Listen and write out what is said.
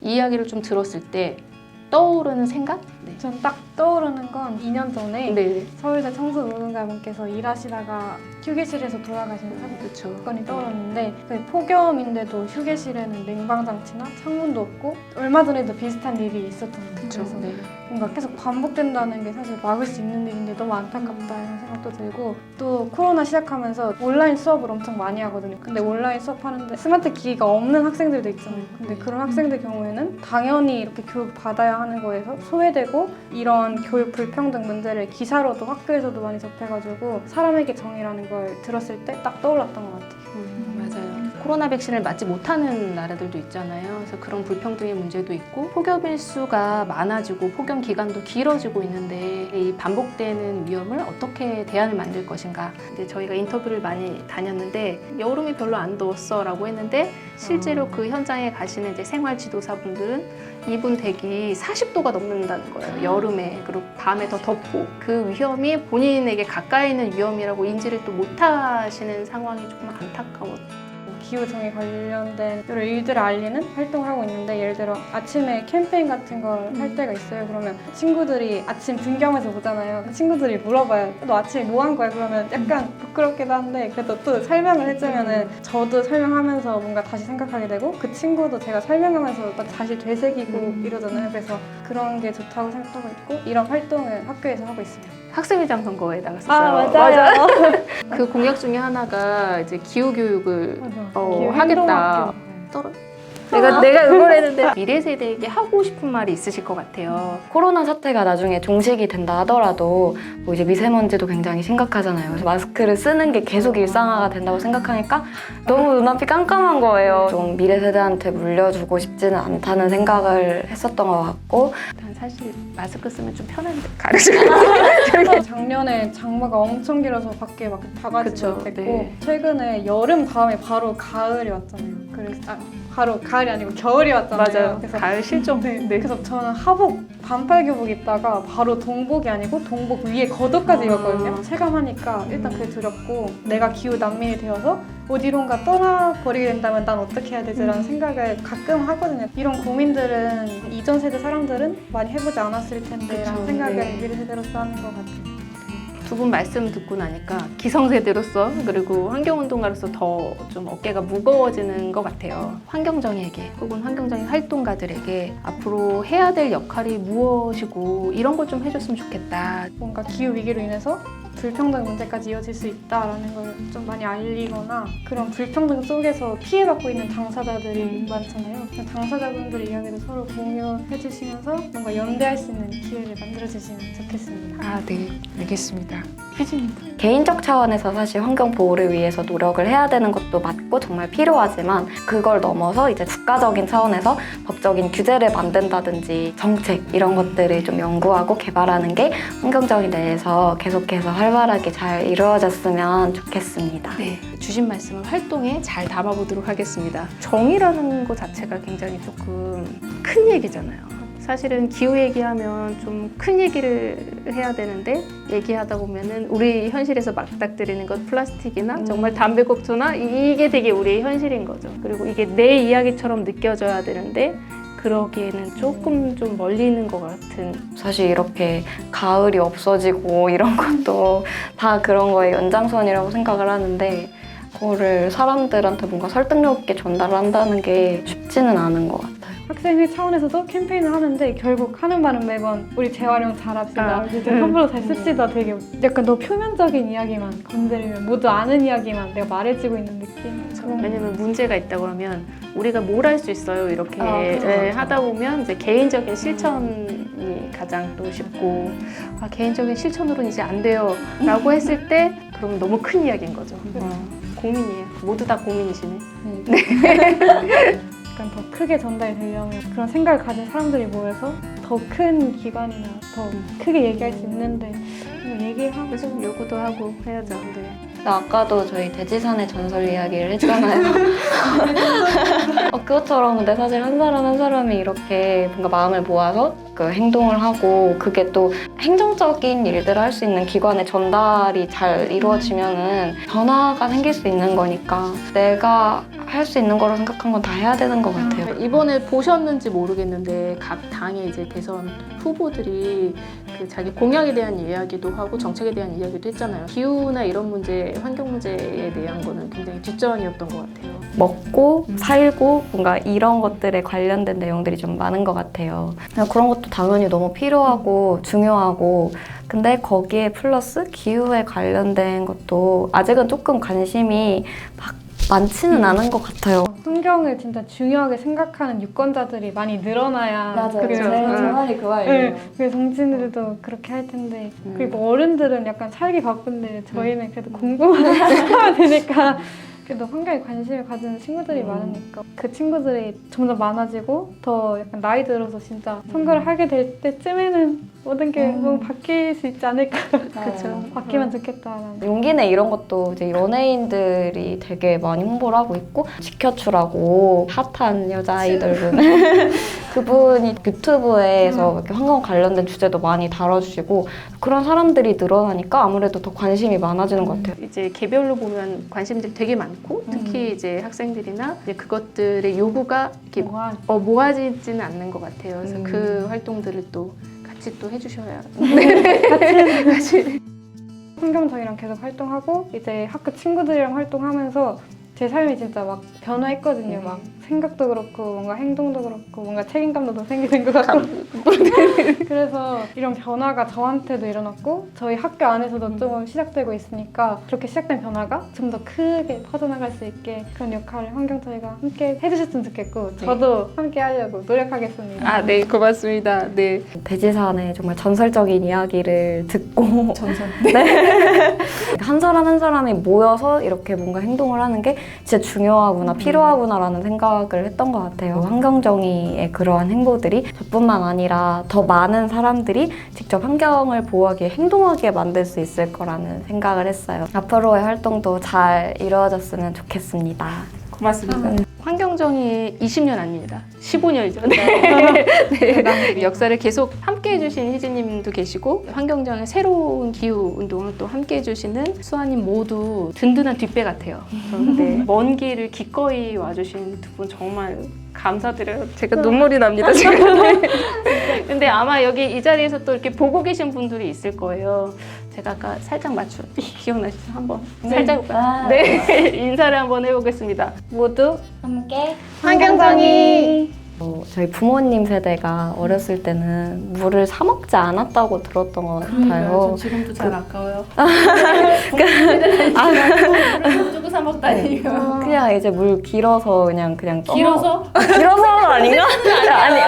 이 이야기를 좀 들었을 때 떠오르는 생각? 네. 전 딱 떠오르는 건 2년 전에 네. 서울대 청소노동가분께서 일하시다가 휴게실에서 돌아가신 그렇죠. 사건이 떠올랐는데 그 폭염인데도 휴게실에는 냉방장치나 창문도 없고 얼마 전에도 비슷한 일이 있었잖아요. 그렇죠. 그래서 네. 뭔가 계속 반복된다는 게 사실 막을 수 있는 일인데 너무 안타깝다 이런 생각도 들고 또 코로나 시작하면서 온라인 수업을 엄청 많이 하거든요. 근데 온라인 수업하는데 스마트 기기가 없는 학생들도 있잖아요. 근데 그런 학생들 경우에는 당연히 이렇게 교육 받아야 하는 거에서 소외되고 이런 교육 불평등 문제를 기사로도 학교에서도 많이 접해가지고 사람에게 정의라는 걸 들었을 때 딱 떠올랐던 것 같아요. 맞아요. 코로나 백신을 맞지 못하는 나라들도 있잖아요. 그래서 그런 불평등의 문제도 있고 폭염 일수가 많아지고 폭염 기간도 길어지고 있는데 이 반복되는 위험을 어떻게 대안을 만들 것인가. 근데 저희가 인터뷰를 많이 다녔는데 여름이 별로 안 더웠어 라고 했는데 실제로 그 현장에 가시는 이제 생활 지도사분들은 이분 댁이 40도가 넘는다는 거예요. 여름에. 그리고 밤에 더 덥고 그 위험이 본인에게 가까이 있는 위험이라고 인지를 또 못하시는 상황이 조금 안타까워요. 기후정의 관련된 여러 일들을 알리는 활동을 하고 있는데 예를 들어 아침에 캠페인 같은 걸 할 때가 있어요. 그러면 친구들이 아침 등교하면서 보잖아요. 친구들이 물어봐요. 너 아침에 뭐 한 거야? 그러면 약간 부끄럽기도 한데 그래도 또 설명을 해주면은 저도 설명하면서 뭔가 다시 생각하게 되고 그 친구도 제가 설명하면서 다시 되새기고 이러잖아요. 그래서 그런 게 좋다고 생각하고 있고 이런 활동을 학교에서 하고 있습니다. 학생회장 선거에 나갔었어요. 맞아요. 그 공약 중에 하나가 이제 기후 교육을 기후 하겠다. 행동학교. 내가 응원했는데 미래 세대에게 하고 싶은 말이 있으실 것 같아요. 코로나 사태가 나중에 종식이 된다 하더라도 뭐 이제 미세먼지도 굉장히 심각하잖아요. 그래서 마스크를 쓰는 게 계속 일상화가 된다고 생각하니까 너무 눈앞이 깜깜한 거예요. 좀 미래 세대한테 물려주고 싶지는 않다는 생각을 했었던 것 같고 난 사실 마스크 쓰면 좀 편한데 가려지고 작년에 장마가 엄청 길어서 밖에 막 바가지도 그쵸, 됐고 네. 최근에 여름 다음에 바로 가을이 왔잖아요. 그래서 바로 가을이 아니고 겨울이 왔잖아요. 맞아요. 그래서 가을 실종. 네. 그래서 저는 하복 반팔 교복 입다가 바로 동복이 아니고 동복 위에 겉옷까지 입었거든요. 체감하니까 일단 그게 두렵고 내가 기후 난민이 되어서 어디론가 떠나버리게 된다면 난 어떻게 해야 되지라는 생각을 가끔 하거든요. 이런 고민들은 이전 세대 사람들은 많이 해보지 않았을 텐데 라는 그쵸, 생각을 네. 미래 세대로서 하는 것 같아요. 두 분 말씀 듣고 나니까 기성세대로서 그리고 환경운동가로서 더 좀 어깨가 무거워지는 것 같아요. 환경정의에게 혹은 환경정의 활동가들에게 앞으로 해야 될 역할이 무엇이고 이런 걸 좀 해줬으면 좋겠다. 뭔가 기후 위기로 인해서 불평등 문제까지 이어질 수 있다라는 걸 좀 많이 알리거나 그런 불평등 속에서 피해받고 있는 당사자들이 많잖아요. 당사자분들의 이야기를 서로 공유해 주시면서 뭔가 연대할 수 있는 기회를 만들어 주시면 좋겠습니다. 아, 네. 알겠습니다. 휘진입니다. 개인적 차원에서 사실 환경 보호를 위해서 노력을 해야 되는 것도 맞고 정말 필요하지만 그걸 넘어서 이제 국가적인 차원에서 법적인 규제를 만든다든지 정책 이런 것들을 좀 연구하고 개발하는 게 환경정의 내에서 계속해서 활발하게 잘 이루어졌으면 좋겠습니다. 네, 주신 말씀을 활동에 잘 담아보도록 하겠습니다. 정의라는 것 자체가 굉장히 조금 큰 얘기잖아요. 사실은 기후 얘기하면 좀 큰 얘기를 해야 되는데 얘기하다 보면은 우리 현실에서 맞닥뜨리는 것 플라스틱이나 정말 담배꽁초나 이게 되게 우리의 현실인 거죠. 그리고 이게 내 이야기처럼 느껴져야 되는데 그러기에는 조금 좀 멀리 있는 것 같은. 사실 이렇게 가을이 없어지고 이런 것도 다 그런 거의 연장선이라고 생각을 하는데 그거를 사람들한테 뭔가 설득력 있게 전달한다는 게 쉽지는 않은 것 같아요. 학생회 차원에서도 캠페인을 하는데 결국 하는 말은 매번 우리 재활용 잘합시다. 텀블러 잘 씁시다. 되게 약간 너무 표면적인 이야기만 건드리면 모두 아는 이야기만 내가 말해주고 있는 느낌. 왜냐면 문제가 있다고 하면 우리가 뭘 할 수 있어요 이렇게 그렇죠. 하다 보면 이제 개인적인 실천이 가장 또 쉽고 개인적인 실천으로는 이제 안 돼요 라고 했을 때 그러면 너무 큰 이야기인 거죠. 고민이에요. 모두 다 고민이시네. 약간 더 크게 전달이 되려면 그런 생각을 가진 사람들이 모여서 더 큰 기관이나 더 크게 얘기할 수 있는데 얘기하고 좀 요구도 하고 해야죠. 네. 아까도 저희 대지산의 전설 이야기를 했잖아요. 그것처럼 근데 사실 한 사람 한 사람이 이렇게 뭔가 마음을 모아서 그 행동을 하고 그게 또 행정적인 일들을 할 수 있는 기관에 전달이 잘 이루어지면은 변화가 생길 수 있는 거니까 내가 할 수 있는 거로 생각한 건 다 해야 되는 것 같아요. 이번에 보셨는지 모르겠는데 각 당의 이제 대선 후보들이 그 자기 공약에 대한 이야기도 하고 정책에 대한 이야기도 했잖아요. 기후나 이런 문제, 환경 문제에 대한 거는 굉장히 뒷전이었던 것 같아요. 먹고 살고 뭔가 이런 것들에 관련된 내용들이 좀 많은 것 같아요. 그런 것도 당연히 너무 필요하고 중요하고 근데 거기에 플러스 기후에 관련된 것도 아직은 조금 관심이 막 많지는 않은 것 같아요. 환경을 진짜 중요하게 생각하는 유권자들이 많이 늘어나야 그게 정말이 그 말이에요. 네, 그래서 정치인들도 그렇게 할 텐데 그리고 어른들은 약간 살기 바쁜데 저희는 그래도 공부만 해야 되니까 그래도 환경에 관심을 가지는 친구들이 많으니까 그 친구들이 점점 많아지고 더 약간 나이 들어서 진짜 선거를 하게 될 때쯤에는 모든 게 너무 바뀔 수 있지 않을까. 그렇죠. 바뀌면 좋겠다라는. 용기 내 이런 것도 이제 연예인들이 되게 많이 홍보를 하고 있고 지켜주라고 핫한 여자 아이돌분 그분이 유튜브에서 이렇게 환경 관련된 주제도 많이 다뤄주시고 그런 사람들이 늘어나니까 아무래도 더 관심이 많아지는 것 같아요. 이제 개별로 보면 관심들이 되게 많고 특히 이제 학생들이나 이제 그것들의 요구가 이렇게 모아지지는 않는 것 같아요. 그래서 그 활동들을 또 같이 또 해주셔야 같이 환경 저희랑 계속 활동하고 이제 학교 친구들이랑 활동하면서 제 삶이 진짜 막 변화했거든요. 막 생각도 그렇고 뭔가 행동도 그렇고 뭔가 책임감도 더 생기는 것 같고 그래서 이런 변화가 저한테도 일어났고 저희 학교 안에서도 좀 시작되고 있으니까 그렇게 시작된 변화가 좀 더 크게 퍼져나갈 수 있게 그런 역할을 환경 저희가 함께 해주셨으면 좋겠고 저도 함께 하려고 노력하겠습니다. 아, 네, 고맙습니다. 네. 대지산의 정말 전설적인 이야기를 듣고 네. 한 사람 한 사람이 모여서 이렇게 뭔가 행동을 하는 게 진짜 중요하구나 필요하구나라는 생각을 했던 것 같아요. 환경정의의 그러한 행보들이 저뿐만 아니라 더 많은 사람들이 직접 환경을 보호하기 위해 행동하게 만들 수 있을 거라는 생각을 했어요. 앞으로의 활동도 잘 이루어졌으면 좋겠습니다. 고맙습니다. 환경정의 20년 아닙니다. 15년이죠. 네. 네. 역사를 계속 함께 해주신 희진님도 계시고 환경정의 새로운 기후 운동을 또 함께 해주시는 수아님 모두 든든한 뒷배 같아요. 그런데 먼 길을 기꺼이 와주신 두 분 정말 감사드려요. 제가 눈물이 납니다, 지금. 근데 아마 여기 이 자리에서 또 이렇게 보고 계신 분들이 있을 거예요. 제가 아까 살짝 기억나시죠? 한번 살짝 네 인사를 한번 해보겠습니다. 모두 함께 환경정의. 저희 부모님 세대가 어렸을 때는 물을 사 먹지 않았다고 들었던 것 같아요. 지금도 잘 아까워요. 물 주고 사 먹다니요. 그냥 이제 물 길어서 그냥 길어서? 길어서 아닌가? 아니